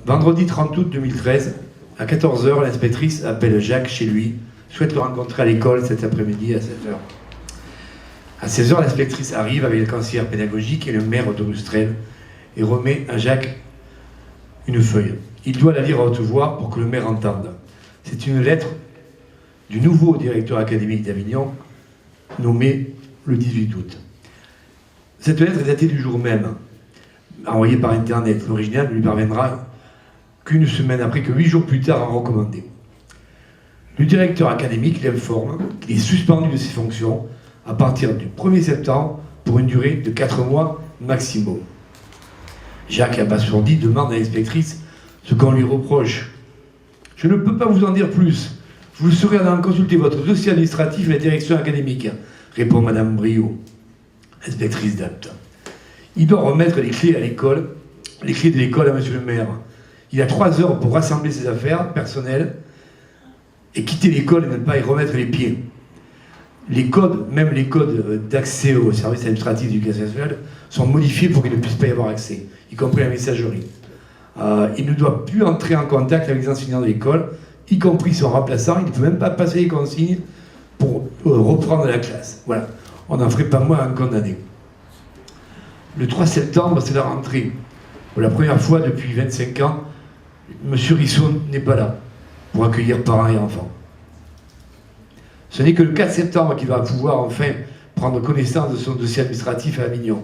Vendredi 30 août 2013, à 14 h, l'inspectrice appelle Jacques chez lui, souhaite le rencontrer à l'école cet après-midi à 7 h. À 16 h, l'inspectrice arrive avec le conseillère pédagogique et le maire de Rustrel et remet à Jacques une feuille. Il doit la lire à haute voix pour que le maire entende. C'est une lettre du nouveau directeur académique d'Avignon, nommé le 18 août. Cette lettre est datée du jour même, envoyée par Internet. L'original ne lui parviendra qu'une semaine après, que 8 jours plus tard en recommandé. Le directeur académique l'informe qu'il est suspendu de ses fonctions à partir du 1er septembre pour une durée de 4 mois maximum. Jacques, abasourdi, demande à l'inspectrice ce qu'on lui reproche. « Je ne peux pas vous en dire plus. Vous serez en consulter votre dossier administratif et la direction académique, » répond Madame Briot, inspectrice d'Apt. Il doit remettre les clés à l'école, les clés de l'école à monsieur le maire. Il a 3 heures pour rassembler ses affaires personnelles et quitter l'école et ne pas y remettre les pieds. Les codes, même les codes d'accès au service administratif d'éducation nationale, sont modifiés pour qu'il ne puisse pas y avoir accès, y compris la messagerie. Il ne doit plus entrer en contact avec les enseignants de l'école, y compris son remplaçant. Il ne peut même pas passer les consignes pour reprendre la classe. Voilà, on n'en ferait pas moins un condamné. Le 3 septembre, c'est la rentrée. Pour la première fois depuis 25 ans, M. Risson n'est pas là pour accueillir parents et enfants. Ce n'est que le 4 septembre qu'il va pouvoir enfin prendre connaissance de son dossier administratif à Avignon.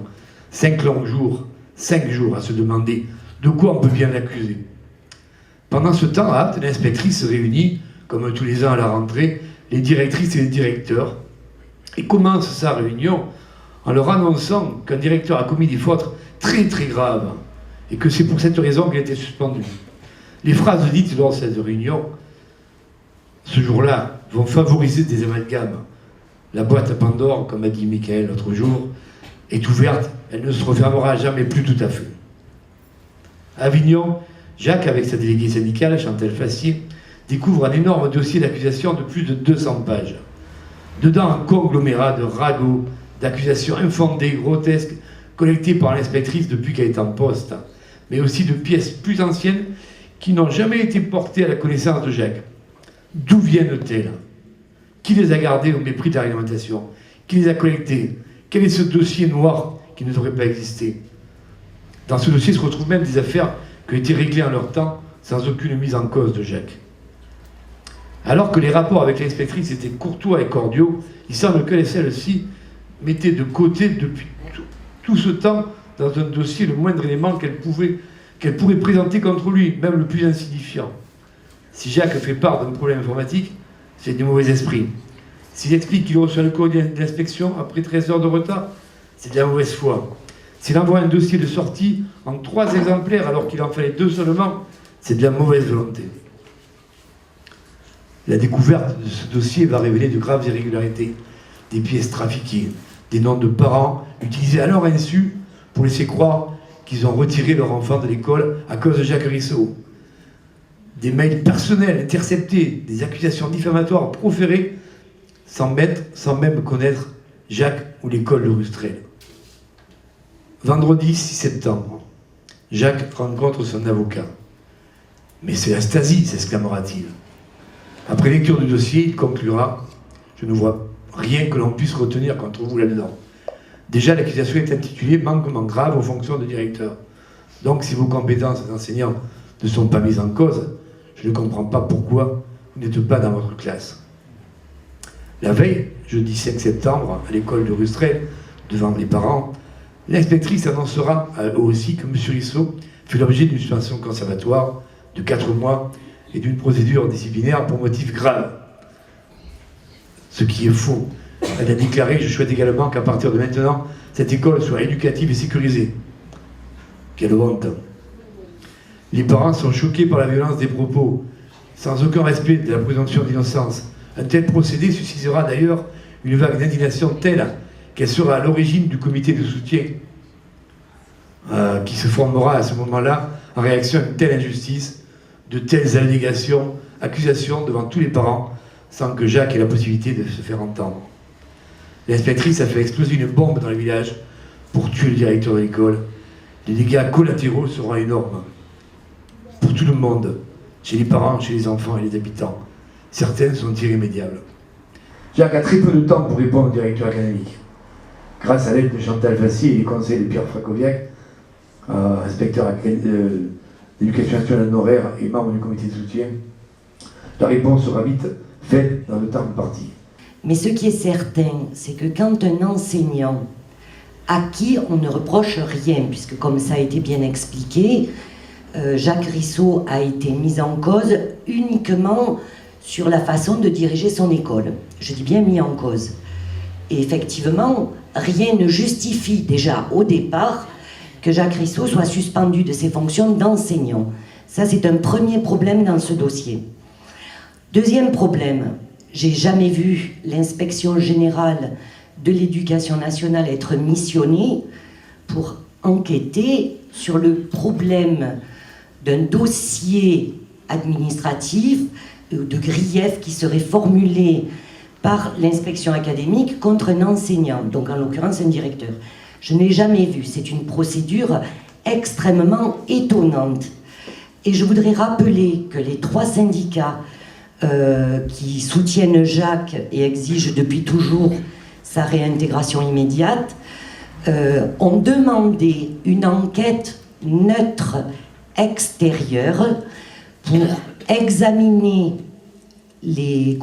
5 longs jours, 5 jours à se demander de quoi on peut bien l'accuser. Pendant ce temps, à Apt, l'inspectrice réunit, comme tous les ans à la rentrée, les directrices et les directeurs et commence sa réunion en leur annonçant qu'un directeur a commis des fautes très très graves et que c'est pour cette raison qu'il a été suspendu. Les phrases dites lors de cette réunion, ce jour-là, vont favoriser des amalgames. La boîte à Pandore, comme a dit Michael l'autre jour, est ouverte, elle ne se refermera jamais plus tout à fait. À Avignon, Jacques, avec sa déléguée syndicale, Chantal Fassier, découvre un énorme dossier d'accusation de plus de 200 pages. Dedans, un conglomérat de ragots, d'accusations infondées, grotesques, collectées par l'inspectrice depuis qu'elle est en poste, mais aussi de pièces plus anciennes qui n'ont jamais été portées à la connaissance de Jacques. D'où viennent-elles? Qui les a gardées au mépris de la réglementation? Qui les a collectées? Quel est ce dossier noir qui ne devrait pas exister? Dans ce dossier se retrouvent même des affaires qui ont été réglées en leur temps sans aucune mise en cause de Jacques. Alors que les rapports avec l'inspectrice étaient courtois et cordiaux, il semble que celle-ci mettait de côté depuis tout ce temps dans un dossier le moindre élément qu'elle pourrait présenter contre lui, même le plus insignifiant. Si Jacques fait part d'un problème informatique, c'est du mauvais esprit. S'il explique qu'il reçoit le courrier de l'inspection après 13 heures de retard, c'est de la mauvaise foi. S'il envoie un dossier de sortie en 3 exemplaires alors qu'il en fallait 2 seulement, c'est de la mauvaise volonté. La découverte de ce dossier va révéler de graves irrégularités, des pièces trafiquées, des noms de parents utilisés à leur insu pour laisser croire qu'ils ont retiré leur enfant de l'école à cause de Jacques Risseau. Des mails personnels interceptés, des accusations diffamatoires proférées sans même connaître Jacques ou l'école de Rustrel. Vendredi 6 septembre, Jacques rencontre son avocat. « Mais c'est la Stasi !» s'exclamera-t-il. Après lecture du dossier, il conclura « Je ne vois rien que l'on puisse retenir contre vous là-dedans. Déjà, l'accusation est intitulée « Manquement grave aux fonctions de directeur. Donc, si vos compétences d'enseignant ne sont pas mises en cause, je ne comprends pas pourquoi vous n'êtes pas dans votre classe. » La veille, jeudi 5 septembre, à l'école de Rustrel, devant les parents, l'inspectrice annoncera aussi que M. Risseau fait l'objet d'une suspension conservatoire de 4 mois et d'une procédure disciplinaire pour motif grave. Ce qui est faux. Elle a déclaré « Je souhaite également qu'à partir de maintenant, cette école soit éducative et sécurisée. » Quelle honte! Les parents sont choqués par la violence des propos, sans aucun respect de la présomption d'innocence. Un tel procédé suscitera d'ailleurs une vague d'indignation telle qu'elle sera à l'origine du comité de soutien qui se formera à ce moment-là en réaction à une telle injustice, de telles allégations, accusations devant tous les parents, sans que Jacques ait la possibilité de se faire entendre. L'inspectrice a fait exploser une bombe dans le village pour tuer le directeur de l'école. Les dégâts collatéraux seront énormes. tout le monde, chez les parents, chez les enfants et les habitants. Certains sont irrémédiables. Jacques a très peu de temps pour répondre au directeur académique. Grâce à l'aide de Chantal Fassi et les conseils de Pierre Fracoviac, inspecteur d'éducation nationale honoraire et membre du comité de soutien, la réponse sera vite faite dans le temps imparti. Mais ce qui est certain, c'est que quand un enseignant à qui on ne reproche rien, puisque comme ça a été bien expliqué, Jacques Rissot a été mis en cause uniquement sur la façon de diriger son école. Je dis bien mis en cause. Et effectivement, rien ne justifie déjà au départ que Jacques Rissot soit suspendu de ses fonctions d'enseignant. Ça, c'est un premier problème dans ce dossier. Deuxième problème, j'ai jamais vu l'inspection générale de l'éducation nationale être missionnée pour enquêter sur le problème d'un dossier administratif de grief qui serait formulé par l'inspection académique contre un enseignant, donc en l'occurrence un directeur. Je n'ai jamais vu, c'est une procédure extrêmement étonnante. Et je voudrais rappeler que les 3 syndicats qui soutiennent Jacques et exigent depuis toujours sa réintégration immédiate, ont demandé une enquête neutre extérieure pour examiner les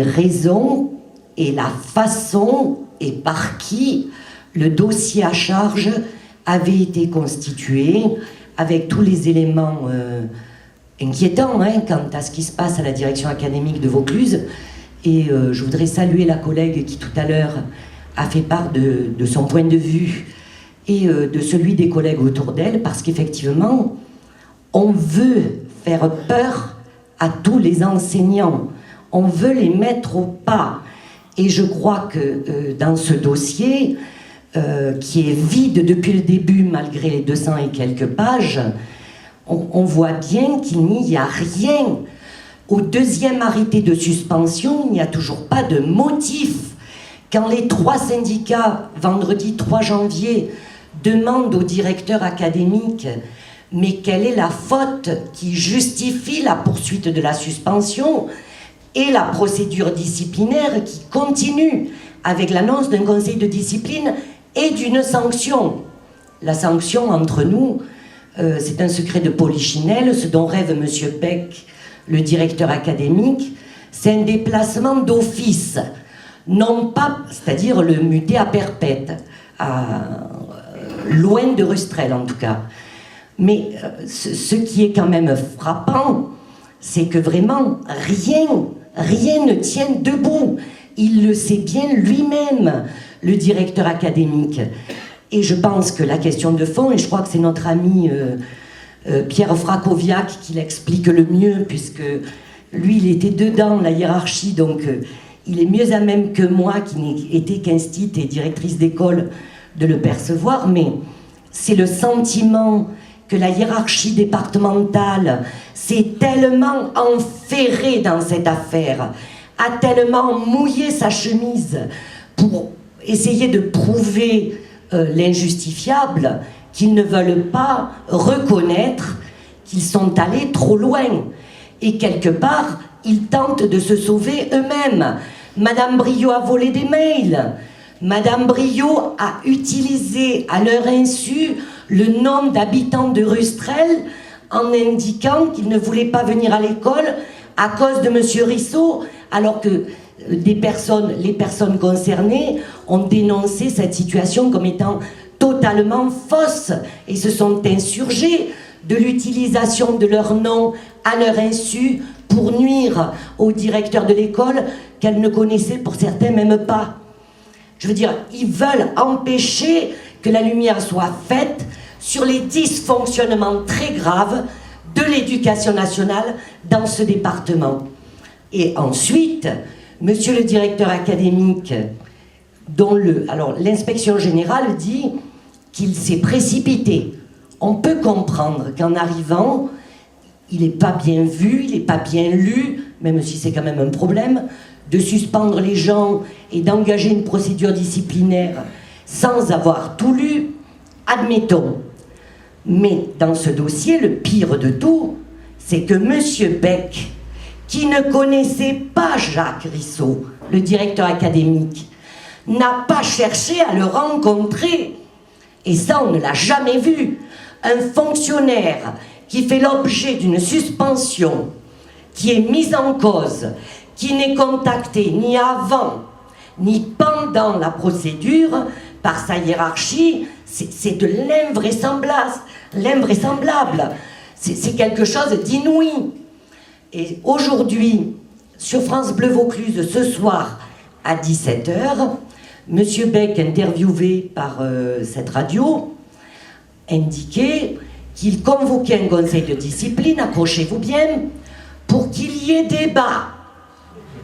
raisons et la façon et par qui le dossier à charge avait été constitué, avec tous les éléments inquiétants quant à ce qui se passe à la direction académique de Vaucluse. Et je voudrais saluer la collègue qui tout à l'heure a fait part de son point de vue et de celui des collègues autour d'elle, parce qu'effectivement, on veut faire peur à tous les enseignants. On veut les mettre au pas. Et je crois que dans ce dossier, qui est vide depuis le début, malgré les 200 et quelques pages, on voit bien qu'il n'y a rien. Au deuxième arrêté de suspension, il n'y a toujours pas de motif. Quand les 3 syndicats, vendredi 3 janvier, demandent au directeur académique « Mais quelle est la faute qui justifie la poursuite de la suspension ?» et la procédure disciplinaire qui continue avec l'annonce d'un conseil de discipline et d'une sanction. La sanction, entre nous, c'est un secret de polichinelle. Ce dont rêve M. Peck, le directeur académique, c'est un déplacement d'office, non pas, c'est-à-dire le muter à perpète, loin de Rustrel en tout cas. Mais ce qui est quand même frappant, c'est que vraiment rien ne tient debout. Il le sait bien lui-même, le directeur académique. Et je pense que la question de fond, et je crois que c'est notre ami Pierre Fracoviac qui l'explique le mieux, puisque lui, il était dedans, la hiérarchie, donc il est mieux à même que moi, qui n'était qu'instit et directrice d'école, de le percevoir, mais c'est le sentiment que la hiérarchie départementale s'est tellement enferrée dans cette affaire, a tellement mouillé sa chemise pour essayer de prouver l'injustifiable, qu'ils ne veulent pas reconnaître qu'ils sont allés trop loin. Et quelque part, ils tentent de se sauver eux-mêmes. Madame Brio a volé des mails. Madame Brio a utilisé à leur insu le nom d'habitants de Rustrel en indiquant qu'ils ne voulaient pas venir à l'école à cause de M. Rissot, alors que les personnes concernées ont dénoncé cette situation comme étant totalement fausse et se sont insurgés de l'utilisation de leur nom à leur insu pour nuire au directeur de l'école qu'elles ne connaissaient pour certains même pas. Je veux dire, ils veulent empêcher que la lumière soit faite sur les dysfonctionnements très graves de l'éducation nationale dans ce département. Et ensuite, monsieur le directeur académique, alors l'inspection générale dit qu'il s'est précipité. On peut comprendre qu'en arrivant, il n'est pas bien vu, il n'est pas bien lu, même si c'est quand même un problème, de suspendre les gens et d'engager une procédure disciplinaire sans avoir tout lu, admettons. Mais dans ce dossier, le pire de tout, c'est que M. Beck, qui ne connaissait pas Jacques Rissot, le directeur académique, n'a pas cherché à le rencontrer. Et ça, on ne l'a jamais vu. Un fonctionnaire qui fait l'objet d'une suspension, qui est mise en cause, qui n'est contacté ni avant, ni pendant la procédure par sa hiérarchie, c'est de l'invraisemblable. C'est quelque chose d'inouï. Et aujourd'hui, sur France Bleu Vaucluse, ce soir, à 17h, M. Beck, interviewé par cette radio, indiquait qu'il convoquait un conseil de discipline, accrochez-vous bien, pour qu'il y ait débat,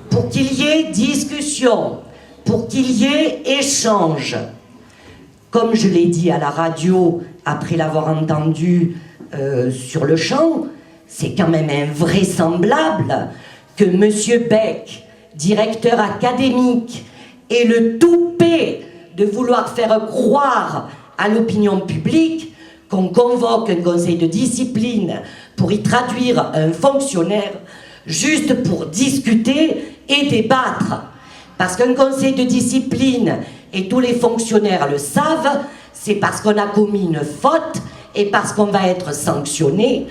pour qu'il y ait discussion, pour qu'il y ait échange. Comme je l'ai dit à la radio, après l'avoir entendu sur le champ, c'est quand même invraisemblable que M. Beck, directeur académique, ait le toupet de vouloir faire croire à l'opinion publique qu'on convoque un conseil de discipline pour y traduire un fonctionnaire juste pour discuter et débattre. Parce qu'un conseil de discipline, et tous les fonctionnaires le savent, c'est parce qu'on a commis une faute et parce qu'on va être sanctionné,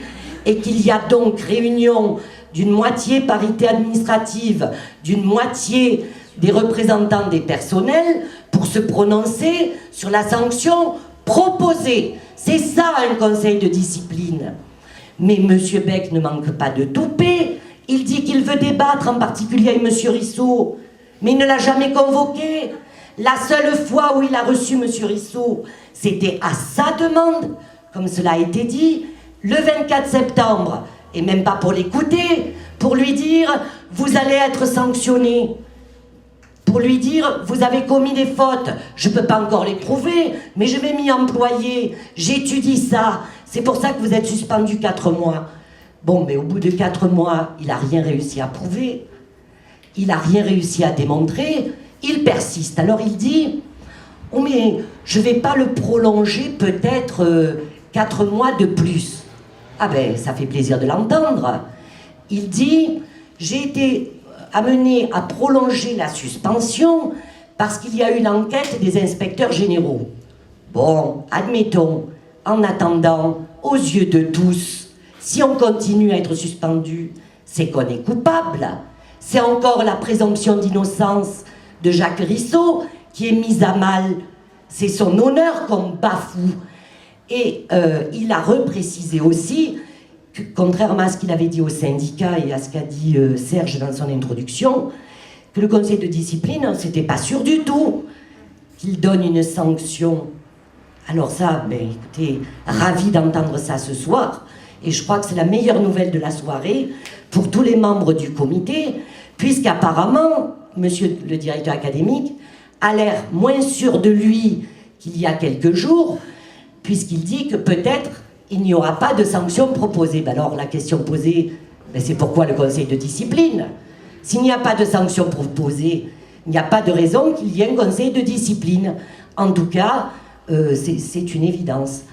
et qu'il y a donc réunion d'une moitié parité administrative, d'une moitié des représentants des personnels pour se prononcer sur la sanction proposée. C'est ça un conseil de discipline. Mais M. Beck ne manque pas de toupet. Il dit qu'il veut débattre, en particulier avec M. Rissot, mais il ne l'a jamais convoqué. La seule fois où il a reçu M. Rissot, c'était à sa demande, comme cela a été dit, le 24 septembre, et même pas pour l'écouter, pour lui dire « vous allez être sanctionné », pour lui dire « vous avez commis des fautes, je ne peux pas encore les prouver, mais je vais m'y employer, j'étudie ça, c'est pour ça que vous êtes suspendu 4 mois ». Bon, mais au bout de 4 mois, il n'a rien réussi à prouver, il n'a rien réussi à démontrer, il persiste. Alors il dit « oh mais je ne vais pas le prolonger peut-être 4 mois de plus ». Ah ben, ça fait plaisir de l'entendre. Il dit « j'ai été amené à prolonger la suspension parce qu'il y a eu l'enquête des inspecteurs généraux. » Bon, admettons, en attendant, aux yeux de tous, si on continue à être suspendu, c'est qu'on est coupable. C'est encore la présomption d'innocence de Jacques Rissot qui est mise à mal. C'est son honneur qu'on bafoue. Et il a reprécisé aussi que, contrairement à ce qu'il avait dit au syndicat et à ce qu'a dit Serge dans son introduction, que le conseil de discipline, c'était pas sûr du tout qu'il donne une sanction. Alors ça, ben écoutez, ravi d'entendre ça ce soir, et je crois que c'est la meilleure nouvelle de la soirée pour tous les membres du comité, puisqu'apparemment, monsieur le directeur académique a l'air moins sûr de lui qu'il y a quelques jours, puisqu'il dit que peut-être il n'y aura pas de sanctions proposées. Ben alors la question posée, ben c'est pourquoi le conseil de discipline? S'il n'y a pas de sanctions proposées, il n'y a pas de raison qu'il y ait un conseil de discipline. En tout cas, c'est une évidence.